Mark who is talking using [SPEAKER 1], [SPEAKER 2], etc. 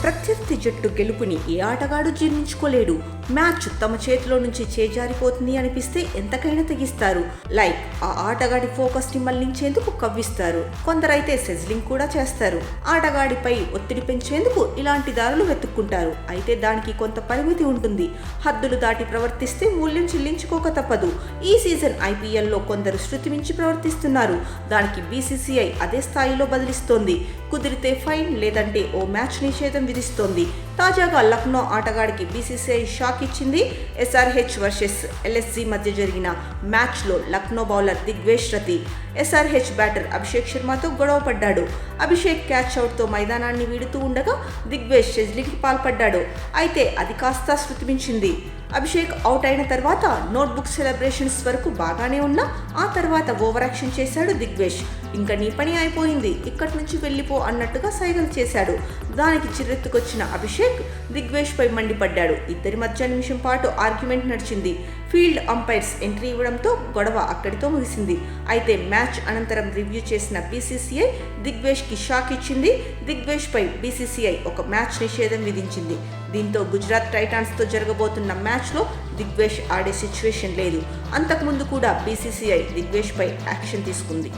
[SPEAKER 1] ప్రత్యర్థి జట్టు గెలుపుని ఏ ఆటగాడు జీర్ణించుకోలేడు. మ్యాచ్ తమ చేతిలో నుంచి చేజారిపోతుంది అనిపిస్తే ఎంతకైనా తెగిస్తారు. లైక్ ఆ ఆటగాడి ఫోకస్ ని మళ్లించేందుకు కవ్విస్తారు. కొందరైతే సెజ్లింగ్ కూడా చేస్తారు. ఆటగాడిపై ఒత్తిడి పెంచేందుకు ఇలాంటి దారులు వెతుక్కుంటారు. అయితే దానికి కొంత పరిమితి ఉంటుంది. హద్దులు దాటి ప్రవర్తిస్తే మూల్యం చెల్లించుకోక తప్పదు. ఈ సీజన్ ఐపీఎల్లో కొందరు శృతి మించి ప్రవర్తిస్తున్నారు. దానికి బీసీసీఐ అదే స్థాయిలో బదిలిస్తోంది. కుదిరితే ఫైన్, లేదంటే ఓ మ్యాచ్ నిషేధం విధిస్తోంది. తాజాగా లక్నో ఆటగాడికి బీసీసీఐ షాక్ ఇచ్చింది. ఎస్ఆర్హెచ్ వర్సెస్ ఎల్ఎస్జీ మధ్య జరిగిన మ్యాచ్లో లక్నో బౌలర్ దిగ్వేష్ రతి ఎస్ఆర్హెచ్ బ్యాటర్ అభిషేక్ శర్మతో గొడవ పడ్డాడు. అభిషేక్ క్యాచ్ అవుట్తో మైదానాన్ని వీడుతూ ఉండగా దిగ్వేష్ సెజ్లింగ్కి పాల్పడ్డాడు. అయితే అది కాస్త శృతి మించింది. అభిషేక్ అవుట్ అయిన తర్వాత నోట్బుక్ సెలబ్రేషన్స్ వరకు బాగానే ఉన్నా ఆ తర్వాత ఓవర్ యాక్షన్ చేశాడు దిగ్వేష్. ఇంకా నీ పని అయిపోయింది, ఇక్కడి నుంచి వెళ్ళిపో అన్నట్టుగా సైగలు చేశాడు. దానికి చిరెత్తుకొచ్చిన అభిషేక్ దిగ్వేష్ పై మండిపడ్డాడు. ఇద్దరి మధ్య నిమిషం పాటు ఆర్గ్యుమెంట్ నడిచింది. ఫీల్డ్ అంపైర్స్ ఎంట్రీ ఇవ్వడంతో గొడవ అక్కడితో ముగిసింది. అయితే మ్యాచ్ అనంతరం రివ్యూ చేసిన బీసీసీఐ దిగ్వేష్కి షాక్ ఇచ్చింది. దిగ్వేష్ పై బీసీసీఐ ఒక మ్యాచ్ నిషేధం విధించింది. దీంతో గుజరాత్ టైటాన్స్తో జరగబోతున్న మ్యాచ్లో దిగ్వేష్ ఆడే సిచ్యువేషన్ లేదు. అంతకుముందు కూడా బీసీసీఐ దిగ్వేష్ పై యాక్షన్ తీసుకుంది.